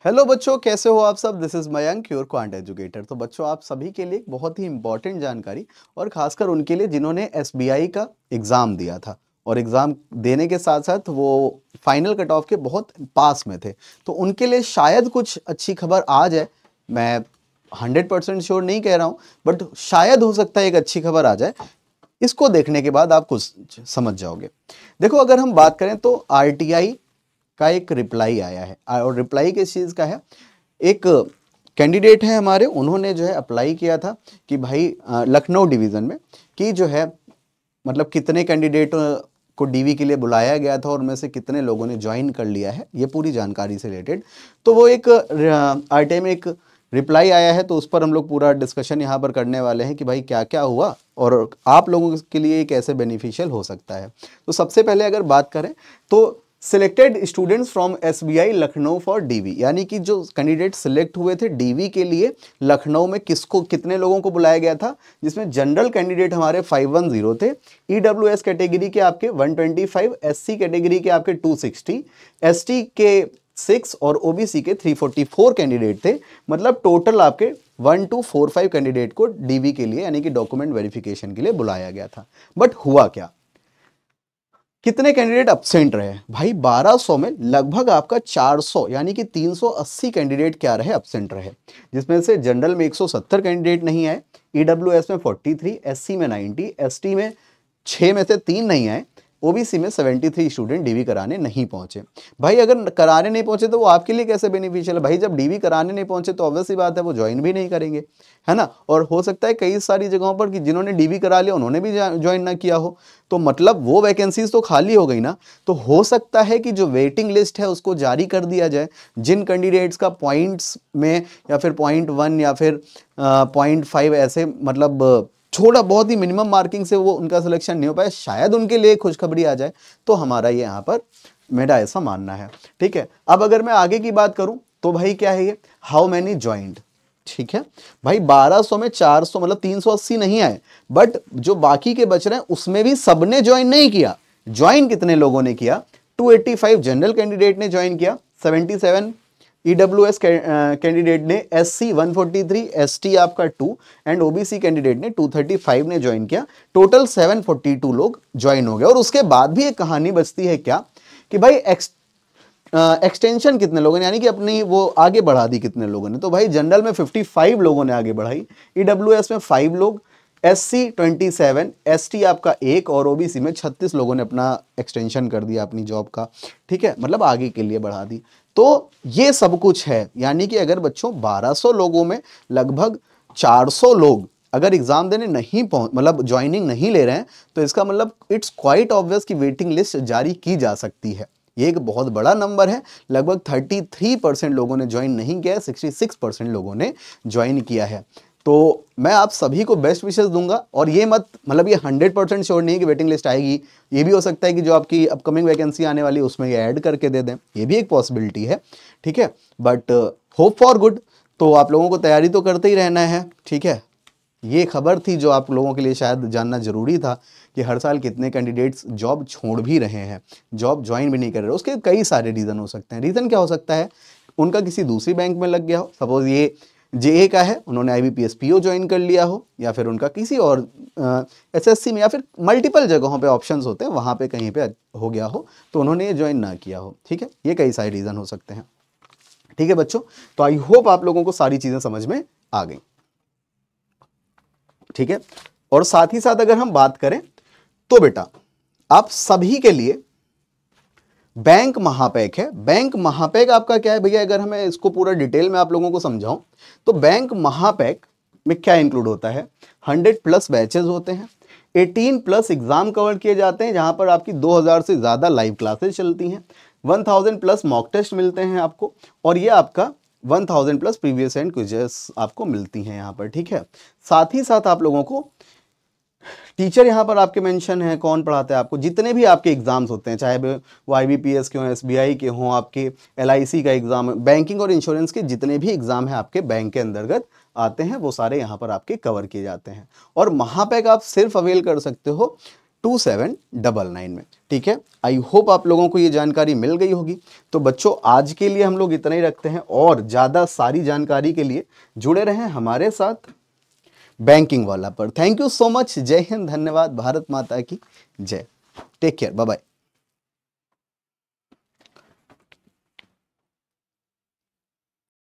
Hello बच्चों, कैसे हो आप सब। This is Mayank, your quant educator. तो बच्चों, आप सभी के लिए एक बहुत ही इंपॉर्टेंट जानकारी, और खासकर उनके लिए जिन्होंने एसबीआई का एग्ज़ाम दिया था और एग्ज़ाम देने के साथ साथ वो फाइनल कट ऑफ के बहुत पास में थे, तो उनके लिए शायद कुछ अच्छी खबर आ जाए। मैं 100% श्योर नहीं कह रहा हूँ, बट शायद हो सकता है एक अच्छी खबर आ जाए। इसको देखने के बाद आप कुछ समझ जाओगे। देखो, अगर हम बात करें तो आरटीआई का एक रिप्लाई आया है, और रिप्लाई किस चीज़ का है। एक कैंडिडेट है हमारे, उन्होंने जो है अप्लाई किया था कि भाई लखनऊ डिवीज़न में कि जो है मतलब कितने कैंडिडेट को डीवी के लिए बुलाया गया था और उनमें से कितने लोगों ने ज्वाइन कर लिया है, ये पूरी जानकारी से रिलेटेड। तो वो एक आरटीआई में एक रिप्लाई आया है, तो उस पर हम लोग पूरा डिस्कशन यहाँ पर करने वाले हैं कि भाई क्या क्या हुआ और आप लोगों के लिए कैसे बेनिफिशियल हो सकता है। तो सबसे पहले अगर बात करें तो selected students from SBI Lucknow for DV, यानी कि जो कैंडिडेट सिलेक्ट हुए थे डीवी के लिए लखनऊ में किसको कितने लोगों को बुलाया गया था, जिसमें जनरल कैंडिडेट हमारे 510 थे, ईडब्ल्यूएस कैटेगरी के आपके 125, एससी कैटेगरी के आपके 260, एसटी के 6 और ओबीसी के 344 कैंडिडेट थे। मतलब टोटल आपके 1245 कैंडिडेट को डीवी के लिए यानी कि डॉक्यूमेंट वेरिफिकेशन के लिए बुलाया गया था। बट हुआ क्या, कितने कैंडिडेट एब्सेंट रहे भाई। 1200 में लगभग आपका 400 यानी कि 380 कैंडिडेट क्या रहे, एब्सेंट रहे, जिसमें से जनरल में 170 कैंडिडेट नहीं आए, ईडब्ल्यूएस में 43, एससी में 90, एसटी में 6 में से 3 नहीं आए, ओबीसी में 73 स्टूडेंट डीवी कराने नहीं पहुंचे। भाई अगर कराने नहीं पहुंचे तो वो आपके लिए कैसे बेनिफिशियल है। भाई जब डीवी कराने नहीं पहुंचे तो ऑब्वियस सी बात है वो ज्वाइन भी नहीं करेंगे, है ना। और हो सकता है कई सारी जगहों पर कि जिन्होंने डीवी करा लिया उन्होंने भी ज्वाइन ना किया हो, तो मतलब वो वैकेंसीज तो खाली हो गई ना। तो हो सकता है कि जो वेटिंग लिस्ट है उसको जारी कर दिया जाए, जिन कैंडिडेट्स का पॉइंट्स में या फिर 0.1 या फिर 0.5 ऐसे मतलब थोड़ा बहुत ही मिनिमम मार्किंग से वो उनका सिलेक्शन नहीं हो पाया, शायद उनके लिए खुशखबरी आ जाए। तो हमारा ये यहाँ पर मेरा ऐसा मानना है, ठीक है। अब अगर मैं आगे की बात करूं तो भाई क्या है ये, हाउ मैनी ज्वाइंड, ठीक है भाई 1200 में 400 मतलब 380 नहीं आए, बट जो बाकी के बच रहे हैं उसमें भी सबने ज्वाइन नहीं किया। ज्वाइन कितने लोगों ने किया, 285 जनरल कैंडिडेट ने ज्वाइन किया, 77 ईडब्ल्यूएस कैंडिडेट ने, एससी 143, एसटी आपका 2 एंड ओबीसी कैंडिडेट ने 235 ने ज्वाइन किया। टोटल 742 लोग ज्वाइन हो गए। और उसके बाद भी एक कहानी बचती है क्या कि भाई एक्सटेंशन कितने लोगों ने यानी कि अपनी वो आगे बढ़ा दी कितने लोगों ने। तो भाई जनरल में 55 लोगों ने आगे बढ़ाई, ईडब्ल्यूएस में 5 लोग, एससी 27, एसटी आपका 1 और ओबीसी में 36 लोगों ने अपना एक्सटेंशन कर दिया अपनी जॉब का, ठीक है, मतलब आगे के लिए बढ़ा दी। तो ये सब कुछ है, यानी कि अगर बच्चों 1200 लोगों में लगभग 400 लोग अगर एग्जाम देने नहीं मतलब ज्वाइनिंग नहीं ले रहे हैं, तो इसका मतलब इट्स क्वाइट ऑब्वियस कि वेटिंग लिस्ट जारी की जा सकती है। ये एक बहुत बड़ा नंबर है। लगभग 33% लोगों ने ज्वाइन नहीं किया है, 66% लोगों ने ज्वाइन किया है। तो मैं आप सभी को बेस्ट विशेस दूंगा, और ये मत मतलब ये 100% श्योर नहीं है कि वेटिंग लिस्ट आएगी। ये भी हो सकता है कि जो आपकी अपकमिंग वैकेंसी आने वाली है उसमें ये ऐड करके दे दें, ये भी एक पॉसिबिलिटी है, ठीक है। But hope for good. तो आप लोगों को तैयारी तो करते ही रहना है, ठीक है। ये खबर थी जो आप लोगों के लिए शायद जानना जरूरी था कि हर साल कितने कैंडिडेट्स जॉब छोड़ भी रहे हैं, जॉब ज्वाइन भी नहीं कर रहे। उसके कई सारे रीज़न हो सकते हैं। रीज़न क्या हो सकता है, उनका किसी दूसरी बैंक में लग गया हो, सपोज ये जेए का है, उन्होंने आईबीपीएस पीओ ज्वाइन कर लिया हो, या फिर उनका किसी और एसएससी में या फिर मल्टीपल जगहों पे ऑप्शंस होते हैं वहाँ पे कहीं पे हो गया हो तो उन्होंने ये ज्वाइन ना किया हो, ठीक है। ये कई सारे रीज़न हो सकते हैं, ठीक है बच्चों। तो आई होप आप लोगों को सारी चीज़ें समझ में आ गई, ठीक है। और साथ ही साथ अगर हम बात करें तो बेटा आप सभी के लिए बैंक महापैक है। बैंक महापैक आपका क्या है भैया, अगर हमें इसको पूरा डिटेल में आप लोगों को समझाऊं तो बैंक महापैक में क्या इंक्लूड होता है, 100+ बैचेस होते हैं, 18+ एग्जाम कवर किए जाते हैं जहां पर आपकी 2000 से ज्यादा लाइव क्लासेस चलती हैं, 1000+ मॉक टेस्ट मिलते हैं आपको, और ये आपका 1000+ प्रीवियस एंड क्विजेस आपको मिलती हैं यहाँ पर, ठीक है। साथ ही साथ आप लोगों को टीचर यहाँ पर आपके मेंशन है, कौन पढ़ाता है आपको, जितने भी आपके एग्जाम्स होते हैं, चाहे वो आईबीपीएस के हों, एसबीआई के हों, आपके एलआईसी का एग्जाम, बैंकिंग और इंश्योरेंस के जितने भी एग्जाम हैं आपके बैंक के अंतर्गत आते हैं, वो सारे यहाँ पर आपके कवर किए जाते हैं। और महापैक आप सिर्फ अवेल कर सकते हो 2799 में। ठीक है, आई होप आप लोगों को ये जानकारी मिल गई होगी। तो बच्चों आज के लिए हम लोग इतना ही रखते हैं, और ज़्यादा सारी जानकारी के लिए जुड़े रहें हमारे साथ बैंकिंग वाला पर। Thank you so much. जय हिंद, धन्यवाद, भारत माता की जय। Take care, bye bye.